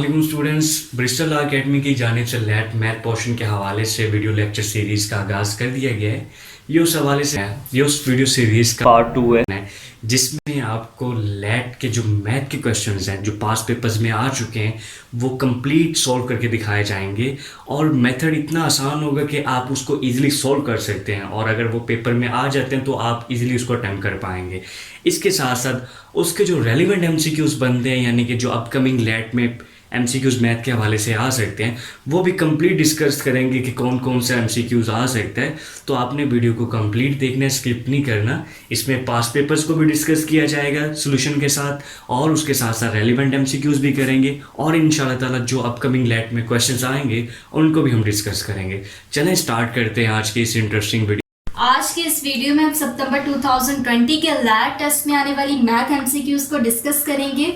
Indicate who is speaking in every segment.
Speaker 1: अस्सलाम students, Bristol law academy की जानिब से लैट मैथ पोर्शन के हवाले से वीडियो लेक्चर सीरीज़ का आगाज़ कर दिया गया है। ये उस हवाले से ये उस वीडियो सीरीज़ का पार्ट 2 है जिसमें आपको लैट के जो मैथ के क्वेश्चंस हैं जो पास पेपर्स में आ चुके हैं वो कंप्लीट सॉल्व करके दिखाए जाएंगे और मेथड इतना आसान होगा कि आप उसको इजीली सॉल्व कर सकते हैं और अगर वो पेपर में आ जाते हैं तो आप इजीली उसको अटेम्प्ट कर पाएंगे। इसके साथ साथ उसके जो रेलिवेंट एमसीक्यूज़ बनते हैं यानी कि जो अपकमिंग लैट में एमसीक्यूज़ मैथ के हवाले से आ सकते हैं वो भी कंप्लीट डिस्कस करेंगे कि कौन कौन से एमसीक्यूज़ आ सकता है। तो आपने वीडियो को कंप्लीट देखना है, स्किप नहीं करना। इसमें पास पेपर्स को भी डिस्कस किया जाएगा सॉल्यूशन के साथ और उसके साथ साथ रेलिवेंट एमसीक्यूज़ भी करेंगे और इंशाल्लाह ताला जो अपकमिंग लैट में क्वेश्चंस आएंगे उनको भी हम डिस्कस करेंगे। चलें स्टार्ट करते हैं आज के इस इंटरेस्टिंग वीडियो।
Speaker 2: आज के इस वीडियो में हम सितंबर 2020 के लैट टेस्ट में आने वाली मैथ एमसीक्यूज़ को डिस्कस करेंगे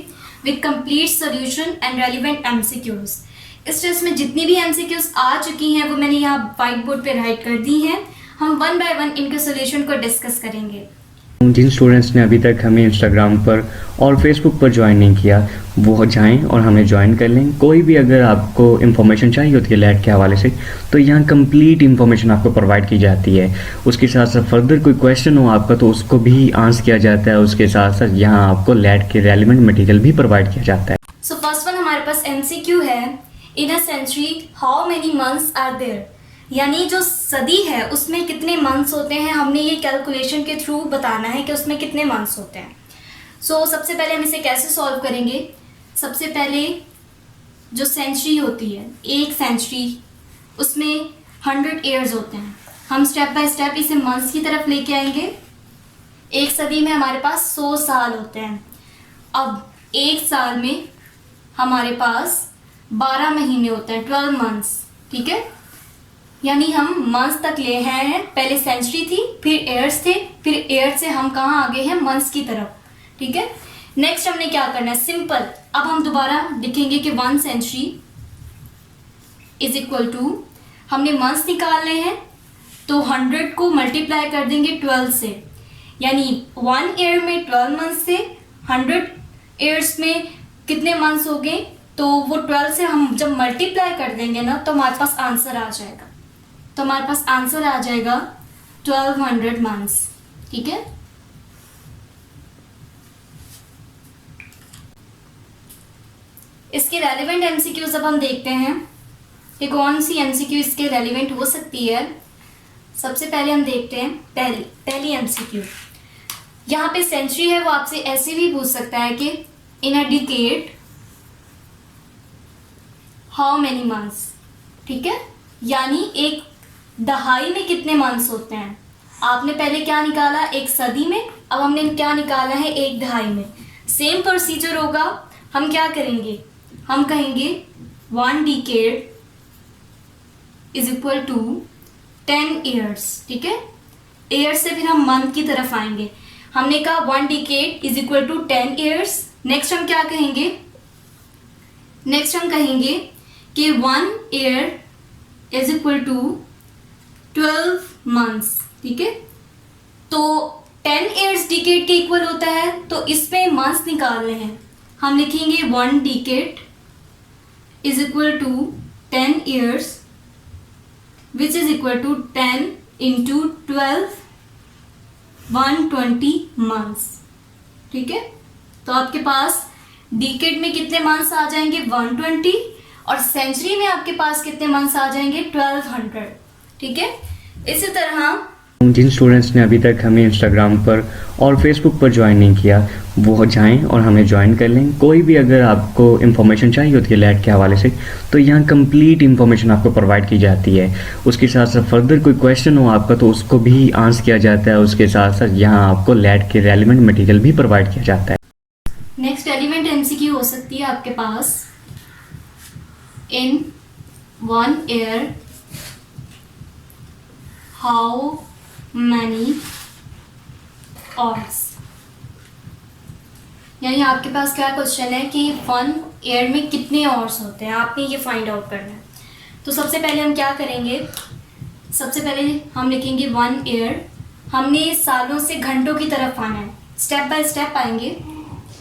Speaker 2: with complete solution and relevant MCQs. इस टेस्ट में जितनी भी एमसीक्यूज़ आ चुकी हैं वो मैंने यहाँ व्हाइट बोर्ड पे राइट कर दी हैं। हम वन बाय वन इनके सॉल्यूशन को डिस्कस करेंगे।
Speaker 3: जिन स्टूडेंट्स ने अभी तक हमें इंस्टाग्राम पर और फेसबुक पर ज्वाइन नहीं किया वो जाएं और हमें ज्वाइन कर लें। कोई भी अगर आपको इन्फॉर्मेशन चाहिए होती है लैट के हवाले से तो यहाँ कंप्लीट इन्फॉर्मेशन आपको प्रोवाइड की जाती है। उसके साथ साथ फर्दर कोई क्वेश्चन हो आपका तो उसको भी आंसर किया जाता है। उसके साथ साथ यहाँ आपको लैट के रेलिवेंट मटेरियल भी प्रोवाइड किया जाता है।
Speaker 2: सो फर्स्ट वन हमारे पास एमसीक्यू है, in a century how many months are there, यानी जो सदी है उसमें कितने मंथ्स होते हैं, हमने ये कैलकुलेशन के थ्रू बताना है कि उसमें कितने मंथ्स होते हैं। सो सबसे पहले हम इसे कैसे सॉल्व करेंगे। सबसे पहले जो सेंचुरी होती है, एक सेंचुरी उसमें 100 ईयर्स होते हैं। हम स्टेप बाय स्टेप इसे मंथ्स की तरफ लेके आएंगे। एक सदी में हमारे पास 100 साल होते हैं। अब एक साल में हमारे पास 12 महीने होते हैं, 12 मंथ्स, ठीक है। यानी हम मंथ्स तक ले हैं, पहले सेंचुरी थी फिर ईयर्स थे, फिर ईयर से हम कहाँ आगे हैं मंथ्स की तरफ, ठीक है। नेक्स्ट हमने क्या करना है, सिंपल। अब हम दोबारा लिखेंगे कि 1 सेंचुरी इज इक्वल टू, हमने मंथ्स निकालने हैं तो 100 को मल्टीप्लाई कर देंगे 12 से, यानी 1 ईयर में 12 मंथ्स से 100 ईयर्स में कितने मंथ्स हो गए, तो वो 12 से हम जब मल्टीप्लाई कर देंगे ना तो हमारे पास आंसर आ जाएगा। तो हमारे पास आंसर आ जाएगा 1200 मंथ्स, ठीक है। इसके रेलिवेंट एमसीक्यूज अब हम देखते हैं कि कौन सी एमसीक्यू इसके रेलिवेंट हो सकती है। सबसे पहले हम देखते हैं पहली एमसीक्यू। यहाँ पे सेंचुरी है, वो आपसे ऐसे भी पूछ सकता है कि in a decade how many months, ठीक है, यानी एक दहाई में कितने मंथ्स होते हैं। आपने पहले क्या निकाला, एक सदी में, अब हमने क्या निकाला है एक दहाई में। सेम प्रोसीजर होगा। हम क्या करेंगे, हम कहेंगे 1 decade is equal to 10 years, ठीक है। ईयर्स से फिर हम मंथ की तरफ आएंगे। हमने कहा 1 decade is equal to 10 years. Next हम क्या कहेंगे, नेक्स्ट हम कहेंगे कि 1 year is equal to 12 months, ठीक है। तो 10 ईयर्स डिकेड के इक्वल होता है, तो इसमें मंथ्स निकालने हैं। हम लिखेंगे 1 decade is equal to 10 years which is equal to 10 into 12, 120 months, ठीक है। तो आपके पास डिकेड में कितने मंथ्स आ जाएंगे 120 और सेंचुरी में आपके पास कितने मंथ्स आ जाएंगे 1200, ठीक है। इसी तरह
Speaker 3: जिन स्टूडेंट्स ने अभी तक हमें इंस्टाग्राम पर और फेसबुक पर ज्वाइन नहीं किया वो जाएं और हमें ज्वाइन कर लें। कोई भी अगर आपको इन्फॉर्मेशन चाहिए होती है लैट के हवाले से तो यहाँ कंप्लीट इन्फॉर्मेशन आपको प्रोवाइड की जाती है। उसके साथ साथ फर्दर कोई क्वेश्चन हो आपका तो उसको भी आंसर किया जाता है। उसके साथ साथ यहाँ आपको लैट के रेलिवेंट मटेरियल भी प्रोवाइड किया जाता है।
Speaker 2: नेक्स्ट रेलिवेंट एमसीक्यू हो सकती है आपके पास, इन 1 ईयर हाउ मैनी आवर्स, यानी आपके पास क्या क्वेश्चन है कि 1 ईयर में कितने आवर्स होते हैं, आपने ये फाइंड आउट करना है। तो सबसे पहले हम क्या करेंगे, सबसे पहले हम लिखेंगे 1 ईयर, हमने सालों से घंटों की तरफ आना है, स्टेप बाय स्टेप आएंगे।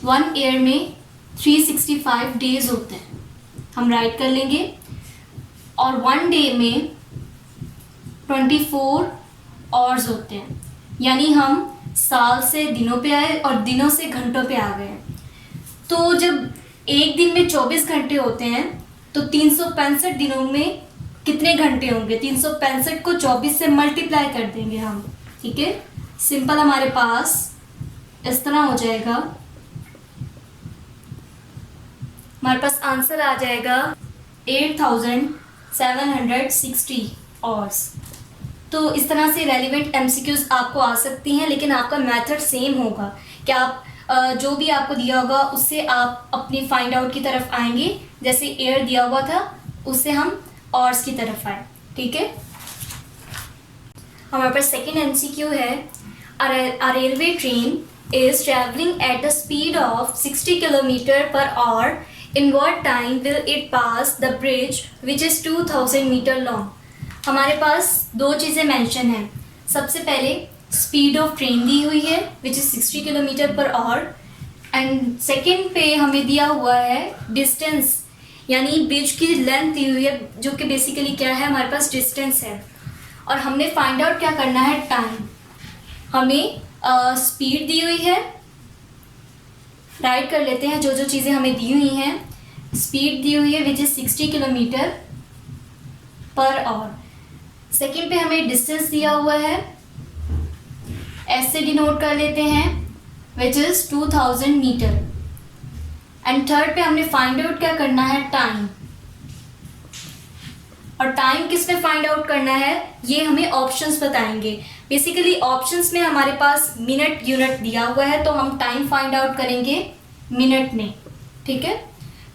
Speaker 2: 1 ईयर में 365 डेज होते हैं, हम राइट कर लेंगे। और 1 डे में 24 आवर्स होते हैं, यानी हम साल से दिनों पे आए और दिनों से घंटों पे आ गए। तो जब एक दिन में 24 घंटे होते हैं तो 365 दिनों में कितने घंटे होंगे? 365 को 24 से मल्टीप्लाई कर देंगे हम, ठीक है। सिंपल हमारे पास इस तरह हो जाएगा, हमारे पास आंसर आ जाएगा 8760 आवर्स। तो इस तरह से रेलिवेंट एमसीक्यूज आपको आ सकती हैं, लेकिन आपका मेथड सेम होगा कि आप जो भी आपको दिया होगा उससे आप अपनी फाइंड आउट की तरफ आएंगे। जैसे एयर दिया हुआ था उससे हम आवर्स की तरफ आए, ठीक है। हमारे पास सेकेंड एमसीक्यू है, a railway train is traveling at the speed of 60 km/h. In what time will it pass the bridge which is 2000 meter long? हमारे पास दो चीज़ें मेंशन हैं। सबसे पहले स्पीड ऑफ ट्रेन दी हुई है which is 60 km/h, and second पे हमें दिया हुआ है डिस्टेंस, यानी ब्रिज की लेंथ दी हुई है, जो कि बेसिकली क्या है, हमारे पास डिस्टेंस है। और हमने फाइंड आउट क्या करना है, टाइम। हमें स्पीड दी हुई है, राइट कर लेते हैं जो जो चीज़ें हमें दी हुई हैं। स्पीड दी हुई है विच इज़ 60 km/h। सेकेंड पे हमें डिस्टेंस दिया हुआ है, ऐसे डिनोट कर लेते हैं which is 2000 metre. And third पे हमने फाइंड आउट क्या करना है, टाइम। और टाइम किस में फाइंड आउट करना है ये हमें ऑप्शंस बताएंगे। बेसिकली ऑप्शंस में हमारे पास मिनट यूनिट दिया हुआ है, तो हम टाइम फाइंड आउट करेंगे मिनट में, ठीक है।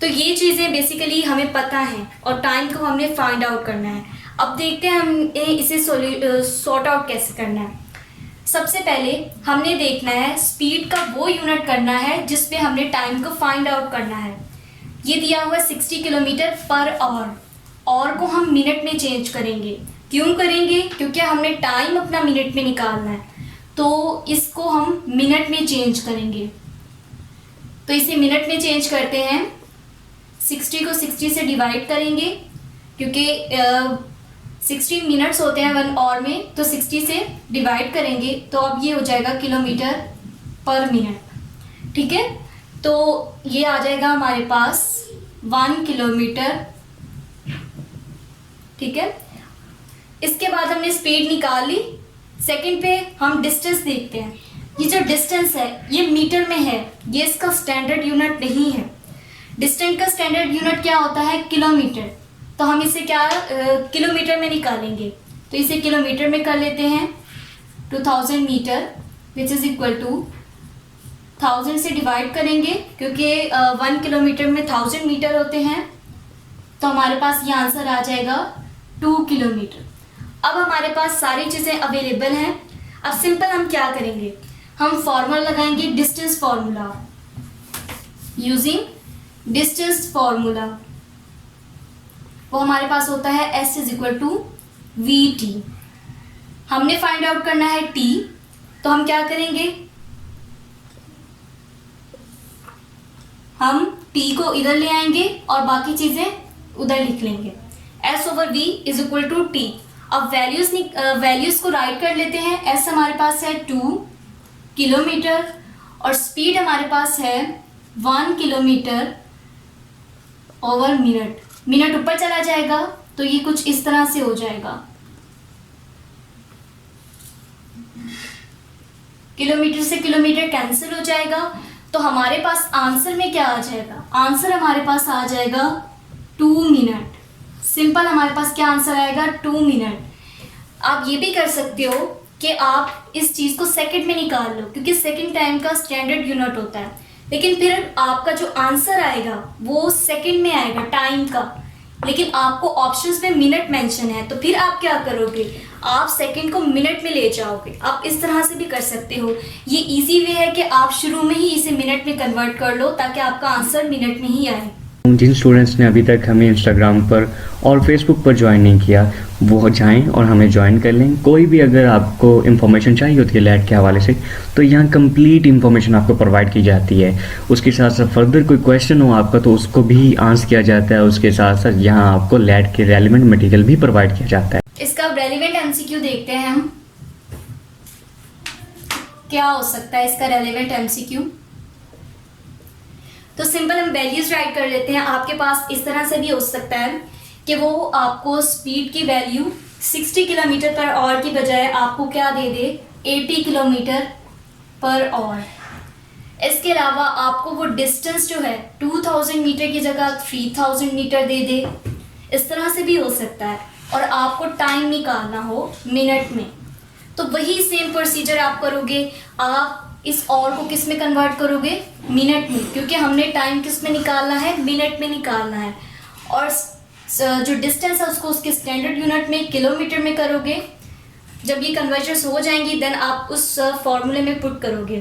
Speaker 2: तो ये चीज़ें बेसिकली हमें पता है और टाइम को हमने फाइंड आउट करना है। अब देखते हैं हमें इसे सॉर्ट आउट कैसे करना है। सबसे पहले हमने देखना है स्पीड का वो यूनिट करना है जिस पे हमने टाइम को फाइंड आउट करना है। ये दिया हुआ है 60 km/h, और को हम मिनट में चेंज करेंगे। क्यों करेंगे? क्योंकि हमने टाइम अपना मिनट में निकालना है, तो इसको हम मिनट में चेंज करेंगे। तो इसे मिनट में चेंज करते हैं, 60 को 60 से डिवाइड करेंगे, क्योंकि 60 मिनट्स होते हैं 1 आवर में, तो 60 से डिवाइड करेंगे तो अब ये हो जाएगा km/min, ठीक है। तो ये आ जाएगा हमारे पास 1 किलोमीटर, ठीक है। इसके बाद हमने स्पीड निकाल ली। सेकंड पे हम डिस्टेंस देखते हैं। ये जो डिस्टेंस है ये मीटर में है, ये इसका स्टैंडर्ड यूनिट नहीं है। डिस्टेंस का स्टैंडर्ड यूनिट क्या होता है, किलोमीटर। तो हम इसे क्या किलोमीटर में निकालेंगे, तो इसे किलोमीटर में कर लेते हैं। 2000 metre which is equal to 1000 से डिवाइड करेंगे, क्योंकि 1 किलोमीटर में 1000 मीटर होते हैं, तो हमारे पास ये आंसर आ जाएगा 2 किलोमीटर। अब हमारे पास सारी चीज़ें अवेलेबल हैं। अब सिंपल हम क्या करेंगे, हम फॉर्मूला लगाएंगे distance formula. Using distance formula वो हमारे पास होता है S is equal to VT। हमने फाइंड आउट करना है T, तो हम क्या करेंगे, हम T को इधर ले आएंगे और बाकी चीज़ें उधर लिख लेंगे। S/V is equal to T। अब वैल्यूज़ को राइट कर लेते हैं। S हमारे पास है 2 किलोमीटर और स्पीड हमारे पास है 1 किलोमीटर ओवर मिनट। मिनट ऊपर चला जाएगा तो ये कुछ इस तरह से हो जाएगा, किलोमीटर से किलोमीटर कैंसिल हो जाएगा, तो हमारे पास आंसर में क्या आ जाएगा, आंसर हमारे पास आ जाएगा 2 मिनट। सिंपल हमारे पास क्या आंसर आएगा, 2 मिनट। आप ये भी कर सकते हो कि आप इस चीज़ को सेकंड में निकाल लो, क्योंकि सेकंड टाइम का स्टैंडर्ड यूनिट होता है, लेकिन फिर आपका जो आंसर आएगा वो सेकंड में आएगा टाइम का, लेकिन आपको ऑप्शंस में मिनट मेंशन है, तो फिर आप क्या करोगे, आप सेकंड को मिनट में ले जाओगे। आप इस तरह से भी कर सकते हो। ये इजी वे है कि आप शुरू में ही इसे मिनट में कन्वर्ट कर लो ताकि आपका आंसर मिनट में ही आए।
Speaker 3: जिन स्टूडेंट्स ने अभी तक हमें इंस्टाग्राम पर और फेसबुक पर ज्वाइन नहीं किया वो जाएं और हमें ज्वाइन कर लें। कोई भी अगर आपको इन्फॉर्मेशन चाहिए होती है लैट के हवाले से तो यहाँ कंप्लीट इन्फॉर्मेशन आपको प्रोवाइड की जाती है। उसके साथ साथ फर्दर कोई क्वेश्चन हो आपका तो उसको भी आंसर किया जाता है। उसके साथ साथ यहाँ आपको लैट के रेलिवेंट मटेरियल भी प्रोवाइड किया जाता है।
Speaker 2: इसका रेलिवेंट एमसीक्यू देखते हैं हम, क्या हो सकता है इसका रेलिवेंट एमसीक्यू। तो सिंपल हम वैल्यूज राइट कर लेते हैं। आपके पास इस तरह से भी हो सकता है कि वो आपको स्पीड की वैल्यू 60 किलोमीटर पर आवर की बजाय आपको क्या दे दे 80 किलोमीटर पर आवर। इसके अलावा आपको वो डिस्टेंस जो है 2000 मीटर की जगह 3000 मीटर दे दे। इस तरह से भी हो सकता है। और आपको टाइम निकालना हो मिनट में तो वही सेम प्रोसीजर आप करोगे। आप इस और को किस में कन्वर्ट करोगे, मिनट में, क्योंकि हमने टाइम किस में निकालना है, मिनट में निकालना है। और जो डिस्टेंस है उसको उसके स्टैंडर्ड यूनिट में किलोमीटर में करोगे। जब ये कन्वर्जन्स हो जाएंगी देन आप उस फॉर्मूले में पुट करोगे।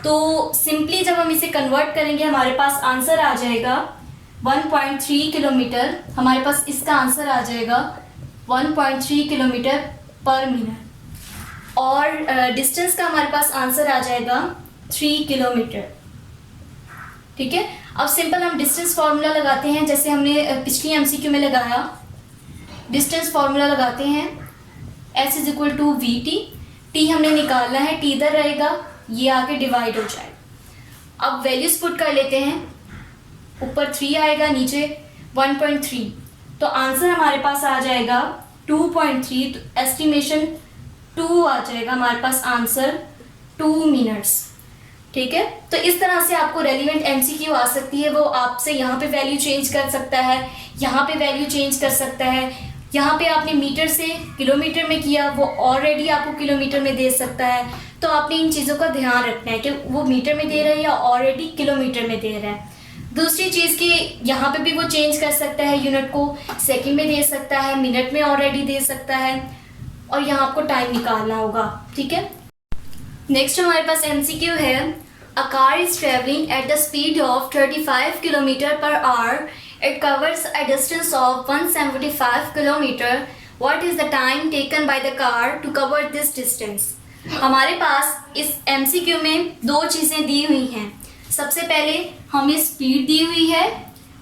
Speaker 2: तो सिंपली जब हम इसे कन्वर्ट करेंगे हमारे पास आंसर आ जाएगा 1.3 किलोमीटर। हमारे पास इसका आंसर आ जाएगा 1.3 किलोमीटर पर मिनट। और डिस्टेंस का हमारे पास आंसर आ जाएगा 3 किलोमीटर। ठीक है, अब सिंपल हम डिस्टेंस फार्मूला लगाते हैं जैसे हमने पिछली एमसीक्यू में लगाया। डिस्टेंस फार्मूला लगाते हैं S is equal to V T हमने निकालना है, टी इधर रहेगा, ये आके डिवाइड हो जाएगा। अब वैल्यूज पुट कर लेते हैं, ऊपर 3 आएगा, नीचे 1.3, तो आंसर हमारे पास आ जाएगा 2.3। तो एस्टिमेशन 2 आ जाएगा हमारे पास आंसर 2 मिनट्स। ठीक है, तो इस तरह से आपको रेलिवेंट एमसीक्यू आ सकती है। वो आपसे यहाँ पे वैल्यू चेंज कर सकता है, यहाँ पे वैल्यू चेंज कर सकता है। यहाँ पे आपने मीटर से किलोमीटर में किया, वो ऑलरेडी आपको किलोमीटर में दे सकता है। तो आपने इन चीज़ों का ध्यान रखना है कि वो मीटर में दे रहा है या ऑलरेडी किलोमीटर में दे रहा है। दूसरी चीज़ कि यहाँ पे भी वो चेंज कर सकता है, यूनिट को सेकंड में दे सकता है, मिनट में ऑलरेडी दे सकता है, और यहाँ आपको टाइम निकालना होगा। ठीक है, नेक्स्ट हमारे पास एमसीक्यू है, a car is travelling at the speed of 35 kilometre per hour. It covers a distance of 175 kilometre. What is the time taken by the car to cover this distance. हमारे पास इस MCQ में 2 चीज़ें दी हुई हैं। सबसे पहले हमें स्पीड दी हुई है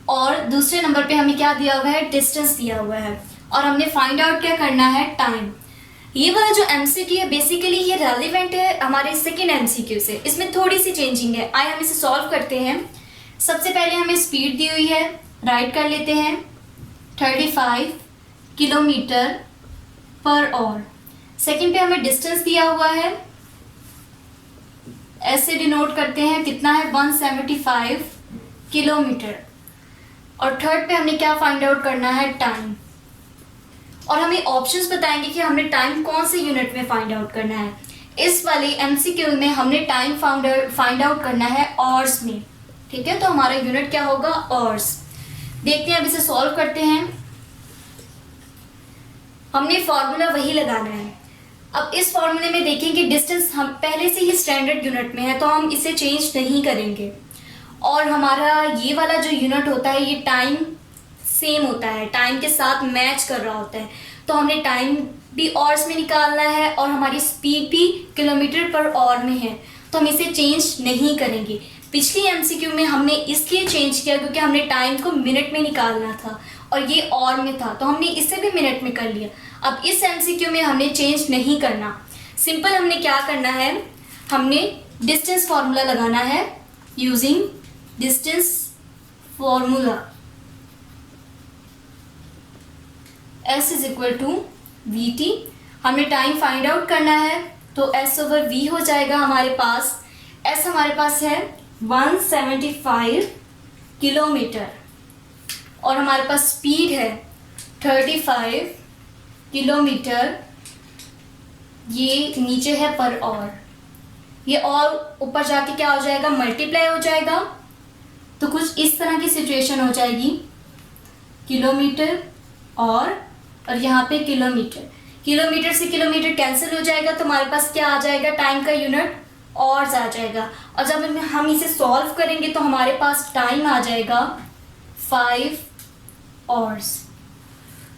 Speaker 2: और दूसरे नंबर पे हमें क्या दिया हुआ है, डिस्टेंस दिया हुआ है, और हमने फाइंड आउट क्या करना है, टाइम। ये वाला जो एमसीक्यू है बेसिकली ये रेलिवेंट है हमारे सेकेंड एमसीक्यू से, इसमें थोड़ी सी चेंजिंग है। आइए हम इसे सॉल्व करते हैं। सबसे पहले हमें स्पीड दी हुई है, राइट कर लेते हैं 35 किलोमीटर पर आवर। सेकेंड पे हमें डिस्टेंस दिया हुआ है, ऐसे डिनोट करते हैं, कितना है 175 किलोमीटर। और थर्ड पे हमें क्या फाइंड आउट करना है, टाइम। और हमें ऑप्शंस बताएंगे कि हमने टाइम कौन से यूनिट में फाइंड आउट करना है। इस वाले एमसीक्यू में हमने टाइम फाइंड आउट करना है आवर्स में। ठीक है, तो हमारा यूनिट क्या होगा, आवर्स। देखते हैं, अब इसे सॉल्व करते हैं। हमने फॉर्मूला वही लगाना है। अब इस फॉर्मूले में देखें कि डिस्टेंस हम पहले से ही स्टैंडर्ड यूनिट में है तो हम इसे चेंज नहीं करेंगे। और हमारा ये वाला जो यूनिट होता है ये टाइम सेम होता है, टाइम के साथ मैच कर रहा होता है। तो हमने टाइम भी आवर्स में निकालना है और हमारी स्पीड भी किलोमीटर पर आवर में है, तो हम इसे चेंज नहीं करेंगे। पिछली एमसीक्यू में हमने इसलिए चेंज किया क्योंकि हमने टाइम को मिनट में निकालना था और ये आवर में था, तो हमने इसे भी मिनट में कर लिया। अब इस एमसीक्यू में हमने चेंज नहीं करना। सिंपल हमने क्या करना है, हमने डिस्टेंस फार्मूला लगाना है using distance formula. S is equal to V T. हमने टाइम फाइंड आउट करना है तो S ओवर V हो जाएगा हमारे पास। S हमारे पास है 175 किलोमीटर और हमारे पास स्पीड है 35 किलोमीटर, ये नीचे है पर आवर। ये और ऊपर जाके क्या हो जाएगा, मल्टीप्लाई हो जाएगा। तो कुछ इस तरह की सिचुएशन हो जाएगी, किलोमीटर और यहाँ पे किलोमीटर। किलोमीटर से किलोमीटर कैंसिल हो जाएगा तो हमारे पास क्या आ जाएगा, टाइम का यूनिट आवर्स आ जाएगा। और जब हम इसे सॉल्व करेंगे तो हमारे पास टाइम आ जाएगा 5 hours।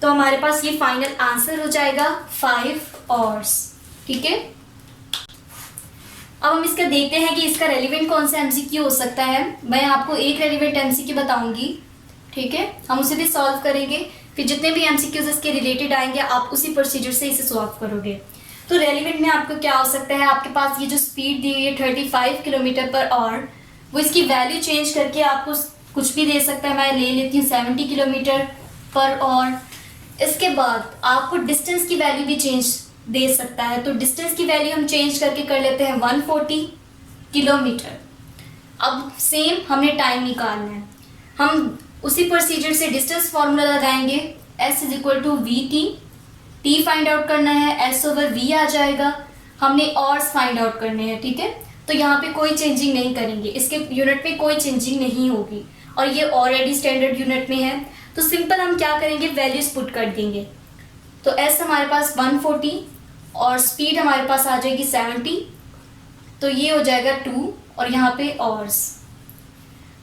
Speaker 2: तो हमारे पास ये फाइनल आंसर हो जाएगा 5 hours। ठीक है, अब हम इसका देखते हैं कि इसका रेलिवेंट कौन सा एमसीक्यू हो सकता है। मैं आपको एक रेलिवेंट एमसीक्यू बताऊंगी, ठीक है, हम उसे भी सॉल्व करेंगे, फिर जितने भी एमसीक्यूज इसके रिलेटेड आएंगे आप उसी प्रोसीजर से इसे सॉल्व करोगे। तो रेलिवेंट में आपको क्या हो सकता है, आपके पास ये जो स्पीड दी हुई है 35 किलोमीटर पर आवर, वो इसकी वैल्यू चेंज करके आपको कुछ भी दे सकता है। मैं ले लेती हूँ 70 किलोमीटर पर आवर। इसके बाद आपको डिस्टेंस की वैल्यू भी चेंज दे सकता है, तो डिस्टेंस की वैल्यू हम चेंज करके कर लेते हैं 140 किलोमीटर। अब सेम हमने टाइम निकालना है, हम उसी प्रोसीजर से डिस्टेंस फार्मूला लगाएंगे, s is equal to V T find out करना है, s ओवर v आ जाएगा, हमने आवर्स फाइंड आउट करने हैं। ठीक है, तो यहाँ पे कोई चेंजिंग नहीं करेंगे, इसके यूनिट में कोई चेंजिंग नहीं होगी और ये ऑलरेडी स्टैंडर्ड यूनिट में है। तो सिंपल हम क्या करेंगे, वैल्यूज पुट कर देंगे। तो s हमारे पास 140 और स्पीड हमारे पास आ जाएगी 70, तो ये हो जाएगा 2 और यहाँ पे आवर्स,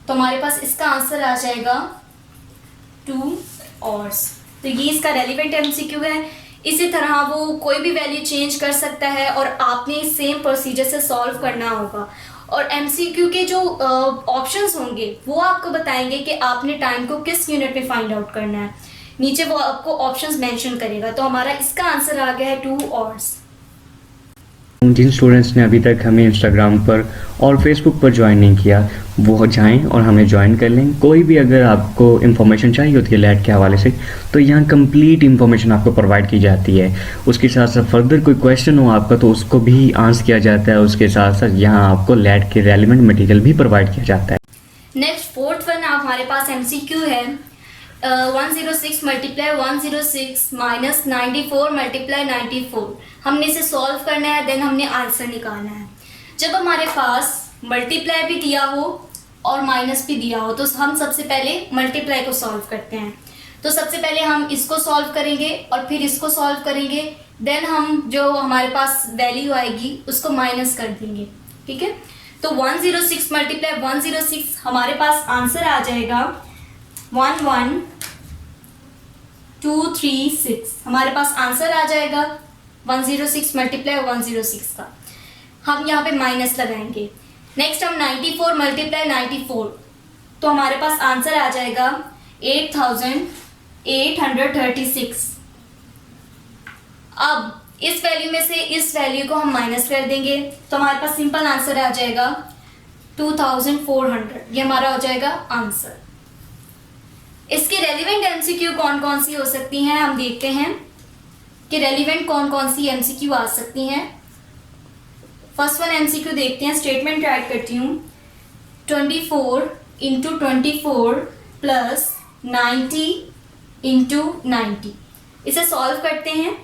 Speaker 2: तो हमारे पास इसका आंसर आ जाएगा 2 आवर्स। तो ये इसका रेलिवेंट एमसीक्यू है। इसी तरह वो कोई भी वैल्यू चेंज कर सकता है और आपने सेम प्रोसीजर से सॉल्व करना होगा। और एमसीक्यू के जो ऑप्शंस होंगे वो आपको बताएंगे कि आपने टाइम को किस यूनिट में फाइंड आउट करना है, नीचे वो आपको ऑप्शंस मेंशन करेगा। तो हमारा इसका आंसर आ गया है 2 आवर्स।
Speaker 3: जिन स्टूडेंट्स ने अभी तक हमें इंस्टाग्राम पर और फेसबुक पर ज्वाइन नहीं किया वो जाएं और हमें ज्वाइन कर लें। कोई भी अगर आपको इन्फॉर्मेशन चाहिए होती है लैट के हवाले से तो यहाँ कंप्लीट इन्फॉर्मेशन आपको प्रोवाइड की जाती है। उसके साथ साथ फर्दर कोई क्वेश्चन हो आपका तो उसको भी आंसर किया जाता है। उसके साथ साथ यहाँ आपको लैट के रेलिवेंट मटेरियल भी प्रोवाइड किया जाता है।
Speaker 2: नेक्स्ट फोर्थ वन हमारे पास एमसीक्यू है 106 मल्टीप्लाई 106 माइनस 94 मल्टीप्लाई 94। हमने इसे सॉल्व करना है, देन हमने आंसर निकालना है। जब हमारे पास मल्टीप्लाई भी दिया हो और माइनस भी दिया हो तो हम सबसे पहले मल्टीप्लाई को सॉल्व करते हैं। तो सबसे पहले हम इसको सॉल्व करेंगे और फिर इसको सॉल्व करेंगे, देन हम जो हमारे पास वैल्यू आएगी उसको माइनस कर देंगे। ठीक है, तो 106 मल्टीप्लाई 106 हमारे पास आंसर आ जाएगा 11236। हमारे पास आंसर आ जाएगा 106 मल्टीप्लाई 106 का। हम यहाँ पे माइनस लगाएंगे। नेक्स्ट हम 94 मल्टीप्लाई 94, तो हमारे पास आंसर आ जाएगा 8836। अब इस वैल्यू में से इस वैल्यू को हम माइनस कर देंगे तो हमारे पास सिंपल आंसर आ जाएगा 2400। ये हमारा हो जाएगा आंसर। इसके रेलिवेंट एमसीक्यू कौन कौन सी हो सकती हैं, हम देखते हैं कि रेलिवेंट कौन कौन सी एमसीक्यू आ सकती हैं। फर्स्ट वन एमसीक्यू देखते हैं, स्टेटमेंट राइट करती हूँ 24 इंटू 24 प्लस 90 इंटू 90। इसे सॉल्व करते हैं।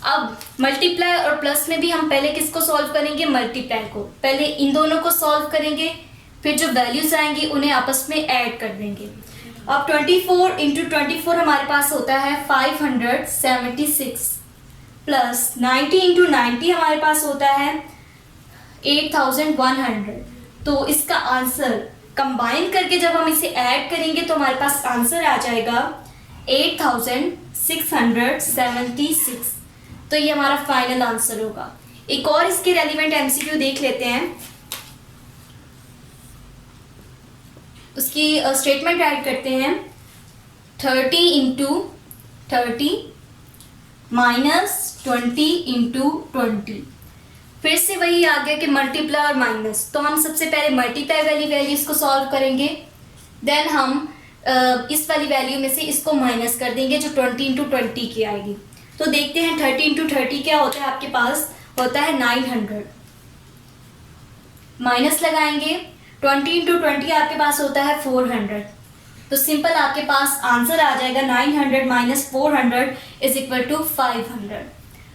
Speaker 2: अब मल्टीप्लाई और प्लस में भी हम पहले किसको सॉल्व करेंगे, मल्टीप्लाई को। पहले इन दोनों को सॉल्व करेंगे, फिर जो वैल्यूज आएंगी उन्हें आपस में ऐड कर देंगे। अब 24 इंटू 24 हमारे पास होता है 576 प्लस 90 इंटू 90 हमारे पास होता है 8100। तो इसका आंसर कंबाइन करके जब हम इसे ऐड करेंगे तो हमारे पास आंसर आ जाएगा 8676। तो ये हमारा फाइनल आंसर होगा। एक और इसके रेलिवेंट एमसीक्यू देख लेते हैं। उसकी स्टेटमेंट राइट करते हैं 30 इंटू 30 माइनस 20 इंटू 20। फिर से वही आ गया कि मल्टीप्लाई और माइनस, तो हम सबसे पहले मल्टीप्लाई वाली वैल्यूज को सॉल्व करेंगे, देन हम इस वाली वैल्यू में से इसको माइनस कर देंगे जो 20 इंटू 20 की आएगी। तो देखते हैं 30 इंटू 30 क्या होता है, आपके पास होता है 900। माइनस लगाएंगे, 20 इंटू 20 आपके पास होता है 400। तो सिंपल आपके पास आंसर आ जाएगा 900 माइनस 400 इज इक्वल टू 500।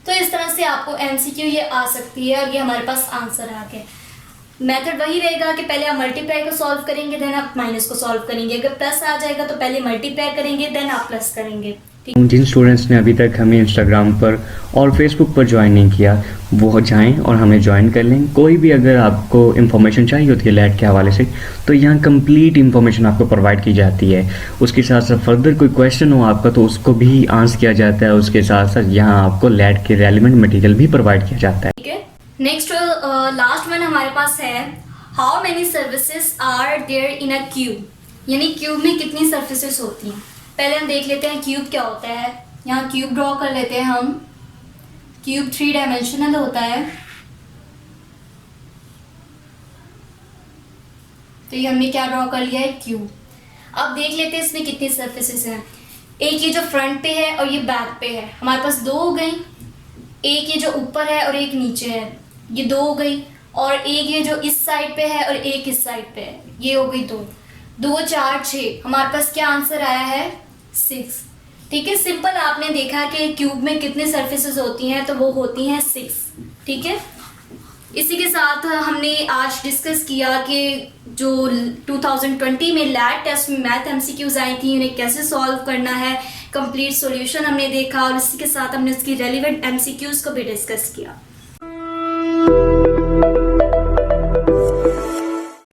Speaker 2: तो इस तरह से आपको एमसीक्यू ये आ सकती है और ये हमारे पास आंसर आ गया। मेथड वही रहेगा कि पहले आप मल्टीप्लाई को सॉल्व करेंगे, देन आप माइनस को सॉल्व करेंगे। अगर प्लस आ जाएगा तो पहले मल्टीप्लाई करेंगे, देन आप प्लस करेंगे।
Speaker 3: जिन स्टूडेंट्स ने अभी तक हमें इंस्टाग्राम पर और फेसबुक पर ज्वाइन नहीं किया वो जाएं और हमें ज्वाइन कर लें। कोई भी अगर आपको इन्फॉर्मेशन चाहिए होती है लैट के हवाले से तो यहाँ कंप्लीट इन्फॉर्मेशन आपको प्रोवाइड की जाती है। उसके साथ साथ फर्दर कोई क्वेश्चन हो आपका तो उसको भी आंसर किया जाता है। उसके साथ साथ यहाँ आपको लैट के रेलिवेंट मटेरियल भी प्रोवाइड किया जाता है।
Speaker 2: ठीक है, नेक्स्ट लास्ट वन हमारे पास है how many surfaces are there in a cube, यानी क्यूब में कितनी सर्विसेज होती हैं। पहले हम देख लेते हैं क्यूब क्या होता है। यहाँ क्यूब ड्रॉ कर लेते हैं हम। क्यूब 3 डायमेंशनल होता है। तो ये हमने क्या ड्रॉ कर लिया है, क्यूब। अब देख लेते हैं इसमें कितनी सर्फेसेस हैं। एक ये जो फ्रंट पे है और ये बैक पे है, हमारे पास 2 हो गई। एक ये जो ऊपर है और एक नीचे है, ये 2 हो गई। और एक ये जो इस साइड पे है और एक इस साइड पे है, ये हो गई 2। 2 4 6, हमारे पास क्या आंसर आया है, 6। ठीक है, सिंपल। आपने देखा कि क्यूब में कितनी सर्फेसेस होती हैं, तो वो होती हैं 6। ठीक है, इसी के साथ हमने आज डिस्कस किया कि जो 2020 में लैट टेस्ट में मैथ एमसीक्यूज आई थी उन्हें कैसे सॉल्व करना है, कंप्लीट सॉल्यूशन हमने देखा और इसी के साथ हमने उसकी रेलिवेंट एमसीक्यूज को भी डिस्कस किया।